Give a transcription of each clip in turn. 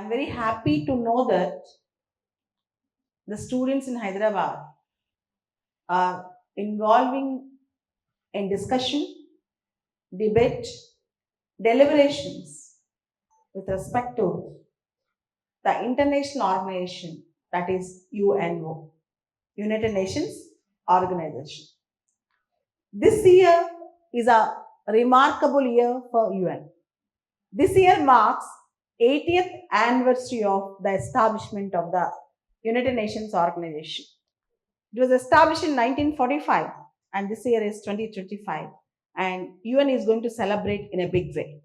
I'm very happy to know that the students in Hyderabad are involving in discussion, debate, deliberations with respect to the international organization, that is UNO, United Nations Organization. This year is a remarkable year for UN. This year marks 80th anniversary of the establishment of the United Nations Organization. It was established in 1945 and this year is 2025 and UN is going to celebrate in a big way.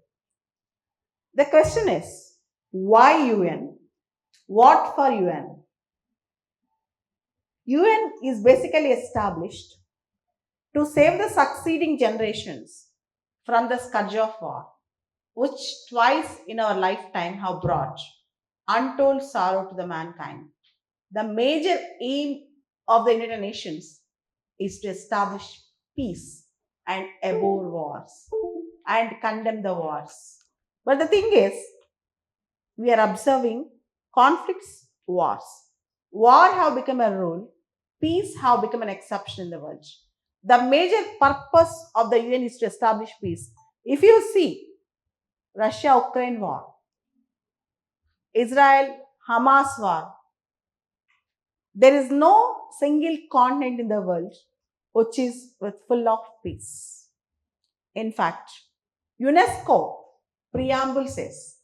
The question is, why UN? What for UN? UN is basically established to save the succeeding generations from the scourge of war, which twice in our lifetime have brought untold sorrow to the mankind. The major aim of the United Nations is to establish peace and abhor wars and condemn the wars. But the thing is, we are observing conflicts, wars. War have become a rule, peace have become an exception in the world. The major purpose of the UN is to establish peace. If you see Russia-Ukraine war, Israel-Hamas war, there is no single continent in the world which is full of peace. In fact, UNESCO preamble says,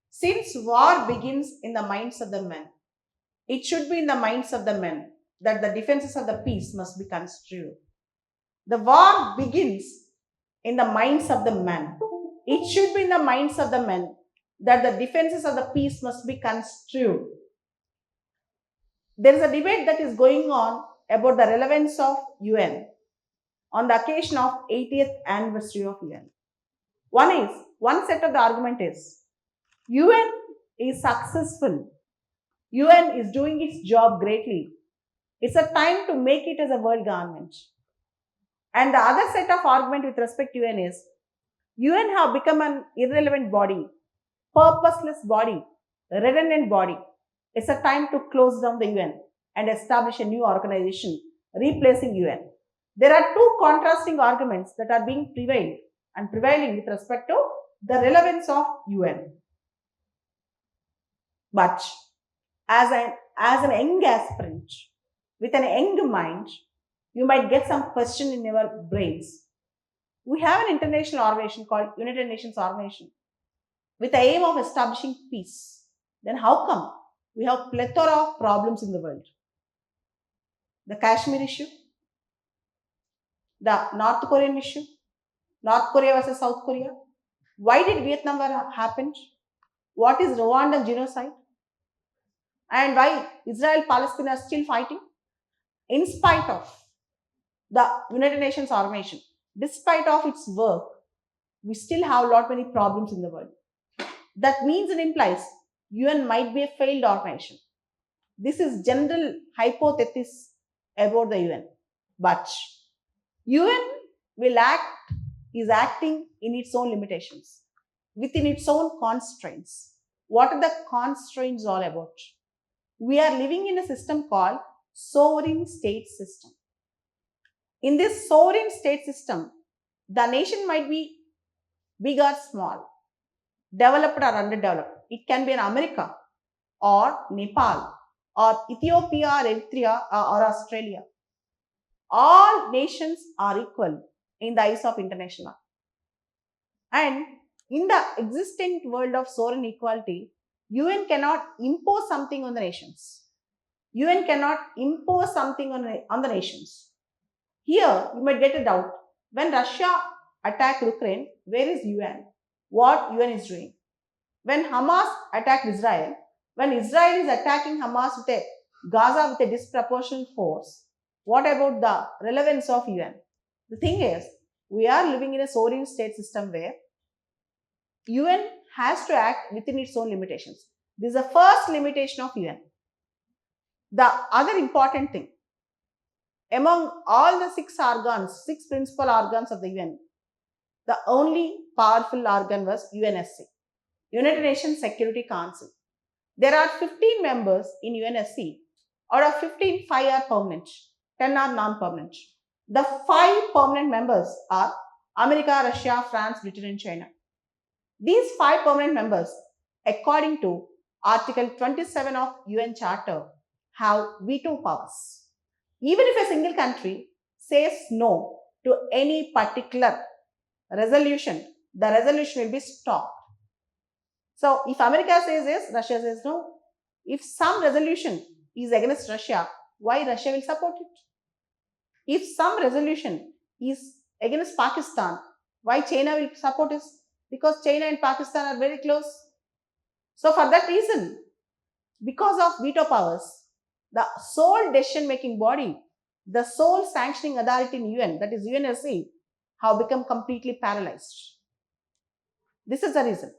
since war begins in the minds of the men, it should be in the minds of the men that the defenses of the peace must be construed. The war begins in the minds of the men. It should be in the minds of the men that the defenses of the peace must be construed. There is a debate that is going on about the relevance of UN on the occasion of 80th anniversary of UN. One set of the argument is UN is successful. UN is doing its job greatly. It's a time to make it as a world government. And the other set of argument with respect to UN is UN have become an irrelevant body, purposeless body, redundant body. It's a time to close down the UN and establish a new organization replacing UN. There are two contrasting arguments that are being prevailing with respect to the relevance of UN. But as an young aspirant with an young mind, you might get some question in your brains. We have an international organization called United Nations Organization with the aim of establishing peace. Then how come we have plethora of problems in the world? The Kashmir issue, the North Korean issue, North Korea versus South Korea. Why did Vietnam War happen? What is Rwandan genocide? And why Israel-Palestine are still fighting? In spite of the United Nations Organization, despite of its work, we still have a lot many problems in the world. That means and implies UN might be a failed organization. This is general hypothesis about the UN. But UN is acting in its own limitations, within its own constraints. What are the constraints all about? We are living in a system called sovereign state system. In this sovereign state system, the nation might be big or small, developed or underdeveloped. It can be in America or Nepal or Ethiopia or Eritrea or Australia. All nations are equal in the eyes of international law. And in the existing world of sovereign equality, UN cannot impose something on the nations. UN cannot impose something on the nations. Here, you might get a doubt. When Russia attacked Ukraine, where is UN? What UN is doing? When Hamas attacked Israel, when Israel is attacking Hamas with Gaza with a disproportionate force, what about the relevance of UN? The thing is, we are living in a sovereign state system where UN has to act within its own limitations. This is the first limitation of UN. The other important thing, among all the six principal organs of the UN, the only powerful organ was UNSC, United Nations Security Council. There are 15 members in UNSC. Out of 15, 5 are permanent, 10 are non-permanent. The 5 permanent members are America, Russia, France, Britain and China. These 5 permanent members, according to Article 27 of UN Charter, have veto powers. Even if a single country says no to any particular resolution, the resolution will be stopped. So, if America says yes, Russia says no. If some resolution is against Russia, why Russia will support it? If some resolution is against Pakistan, why China will support it? Because China and Pakistan are very close. So, for that reason, because of veto powers, the sole decision making body, the sole sanctioning authority in UN, that is UNSC, have become completely paralyzed. This is the reason.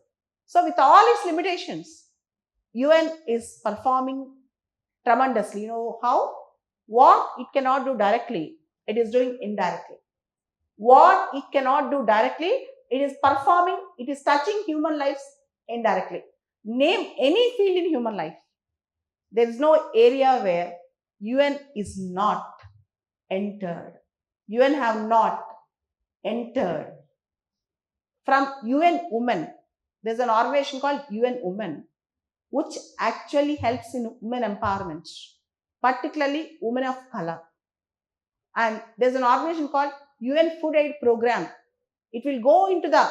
So, with all its limitations, UN is performing tremendously. You know how? What it cannot do directly, it is doing indirectly. What it cannot do directly, it is performing, it is touching human lives indirectly. Name any field in human life. There is no area where UN is not entered. UN have not entered. From UN Women, there is an organization called UN Women, which actually helps in women empowerment, particularly women of color. And there is an organization called UN Food Aid Program. It will go into the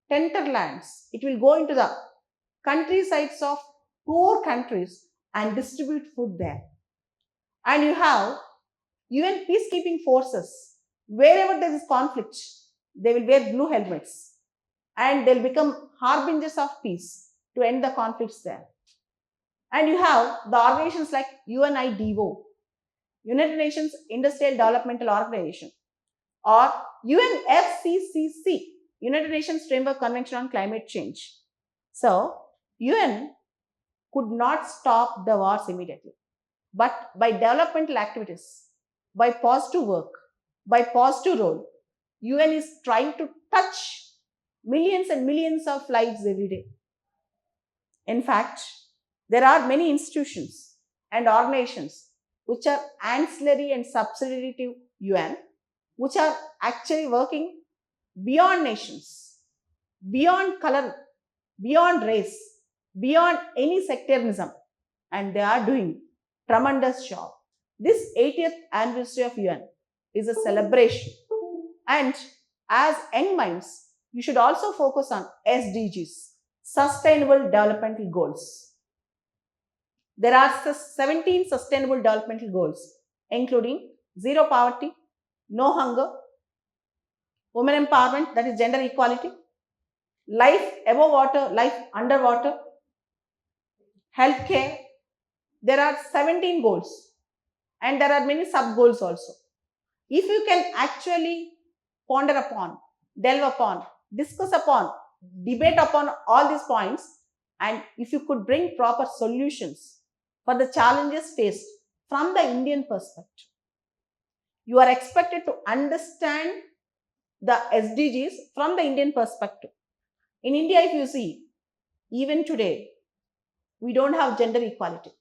hinterlands, it will go into the countrysides of poor countries and distribute food there. And you have UN peacekeeping forces. Wherever there is conflict, they will wear blue helmets and they will become harbingers of peace to end the conflicts there. And you have the organizations like UNIDO, United Nations Industrial Developmental Organization, or UNFCCC, United Nations Framework Convention on Climate Change. So, UN could not stop the wars immediately, but by developmental activities, by positive work, by positive role, UN is trying to touch millions and millions of lives every day. In fact, there are many institutions and organizations which are ancillary and subsidiary to UN, which are actually working beyond nations, beyond color, beyond race, beyond any sectarianism, and they are doing tremendous job. This 80th anniversary of UN is a celebration, and as young minds, you should also focus on SDGs, Sustainable Developmental Goals. There are 17 Sustainable Developmental Goals, including zero poverty, no hunger, women empowerment, that is gender equality, life above water, life under water, health care. There are 17 goals and there are many sub goals also. If you can actually ponder upon, delve upon, discuss upon, debate upon all these points, and if you could bring proper solutions for the challenges faced from the Indian perspective, you are expected to understand the SDGs from the Indian perspective. In India, if you see, even today, we don't have gender equality.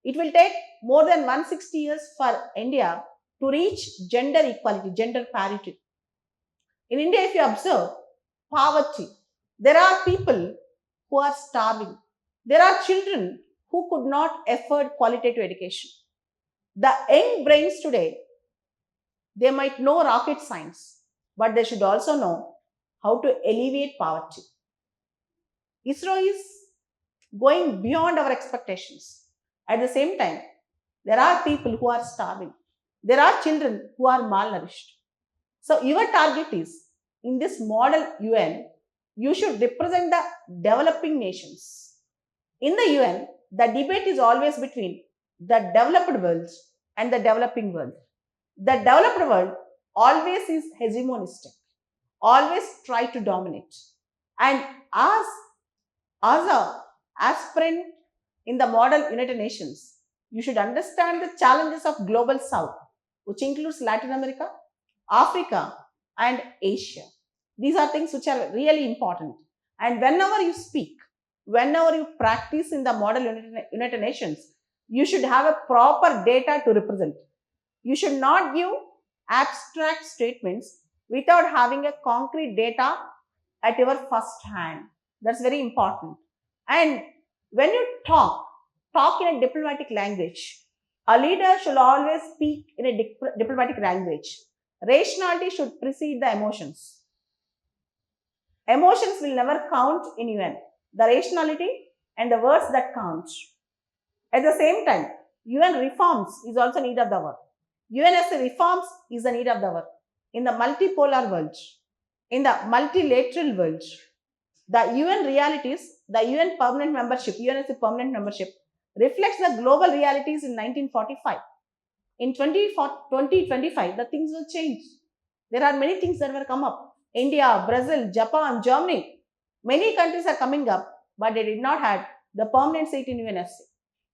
It will take more than 160 years for India to reach gender equality, gender parity. In India, if you observe poverty, there are people who are starving. There are children who could not afford qualitative education. The young brains today, they might know rocket science, but they should also know how to alleviate poverty. ISRO is going beyond our expectations. At the same time, there are people who are starving. There are children who are malnourished. So, your target is, in this model UN, you should represent the developing nations. In the UN, the debate is always between the developed world and the developing world. The developed world always is hegemonistic, always try to dominate. And as a aspirant in the model United Nations, you should understand the challenges of global south, which includes Latin America, Africa, and Asia. These are things which are really important. And whenever you speak, whenever you practice in the model United Nations, you should have a proper data to represent. You should not give abstract statements without having a concrete data at your first hand. That's very important. And when you talk in a diplomatic language. A leader should always speak in a diplomatic language. Rationality should precede the emotions. Emotions will never count in UN. The rationality and the words that count. At the same time, UN reforms is also need of the hour. UNSC reforms is the need of the hour. In the multipolar world, in the multilateral world, the UN realities, the UN permanent membership, UNSC permanent membership reflects the global realities in 1945. In 2025, the things will change. There are many things that will come up. India, Brazil, Japan, Germany, many countries are coming up, but they did not have the permanent seat in UNSC.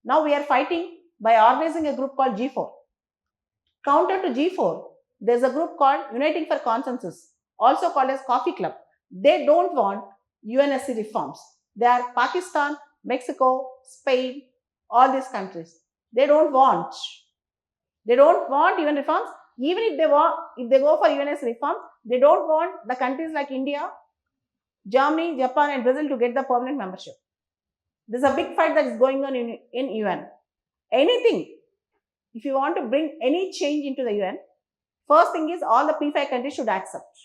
Now we are fighting by organizing a group called G4. Counter to G4, there is a group called Uniting for Consensus, also called as Coffee Club. They don't want UNSC reforms. They are Pakistan, Mexico, Spain, all these countries. They don't want UN reforms. Even if they go for UNSC reform, they don't want the countries like India, Germany, Japan and Brazil to get the permanent membership. There's a big fight that is going on in UN. Anything, if you want to bring any change into the UN, first thing is all the P5 countries should accept.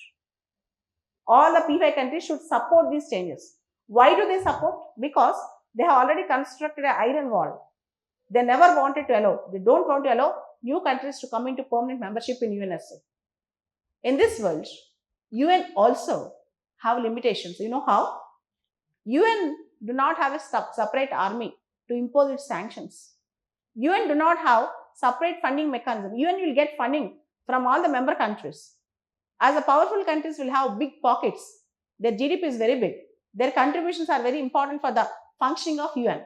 All the P5 countries should support these changes. Why do they support? Because they have already constructed an iron wall. They never wanted to allow, they don't want to allow new countries to come into permanent membership in UNSC. In this world, UN also have limitations. You know how? UN do not have a separate army to impose its sanctions. UN do not have separate funding mechanism. UN will get funding from all the member countries. As the powerful countries will have big pockets, their GDP is very big. Their contributions are very important for the functioning of UN.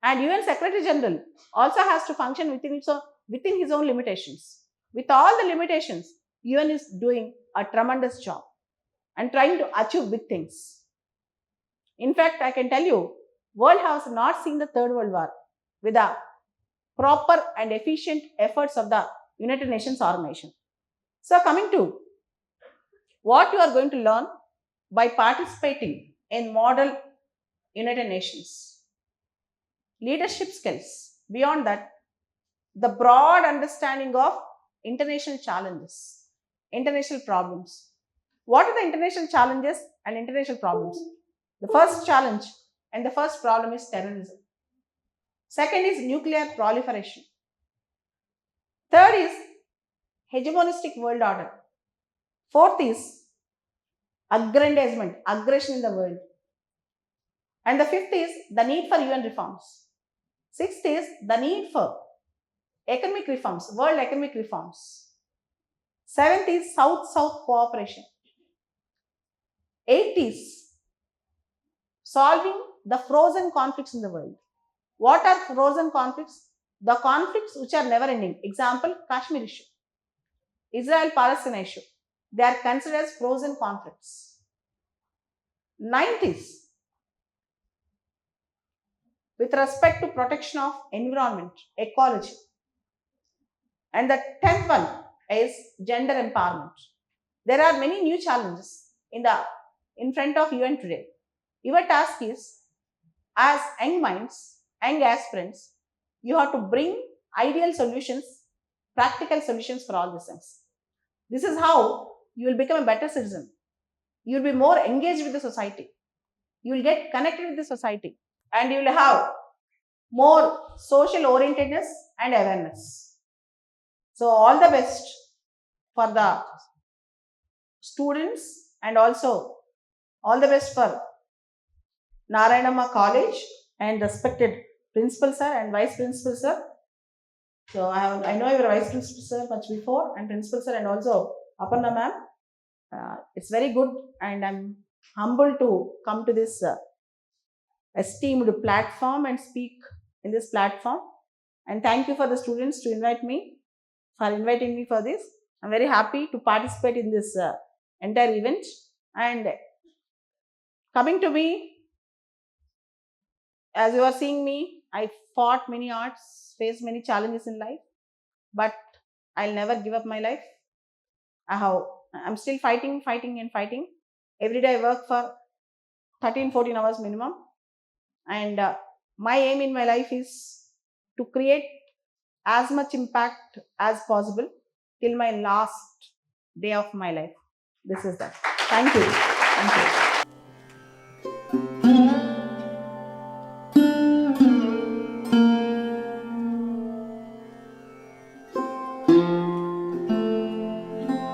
And UN Secretary General also has to function within his own limitations. With all the limitations, UN is doing a tremendous job and trying to achieve big things. In fact, I can tell you, world has not seen the Third World War with the proper and efficient efforts of the United Nations organization. So coming to what you are going to learn by participating in model United Nations. Leadership skills. Beyond that, the broad understanding of international challenges, international problems. What are the international challenges and international problems? The first challenge and the first problem is terrorism. Second is nuclear proliferation. Third is hegemonistic world order. Fourth is aggrandizement, aggression in the world. And the fifth is the need for UN reforms. Sixth is the need for economic reforms, world economic reforms. Seventh is South-South cooperation. Eighth is solving the frozen conflicts in the world. What are frozen conflicts? The conflicts which are never ending. Example, Kashmir issue, Israel-Palestine issue. They are considered as frozen conflicts. Ninth is with respect to protection of environment, ecology. And the 10th one is gender empowerment. There are many new challenges in front of UN today. Your task is, as young minds, young aspirants, you have to bring ideal solutions, practical solutions for all these things. This is how you will become a better citizen. You will be more engaged with the society. You will get connected with the society. And you will have more social orientedness and awareness. So all the best for the students and also all the best for Narayanamma College and respected principal sir and vice principal sir. So I know your vice principal sir much before and principal sir and also Aparna ma'am. It's very good and I'm humbled to come to this esteemed platform and speak in this platform. And thank you for the students to inviting me for this. I'm very happy to participate in this entire event. And coming to me, As you are seeing me, I fought many odds, faced many challenges in life, but I'll never give up my life. I'm still fighting, fighting, and fighting. Every day I work for 13, 14 hours minimum. And my aim in my life is to create as much impact as possible till my last day of my life. This is that. Thank you. Thank you.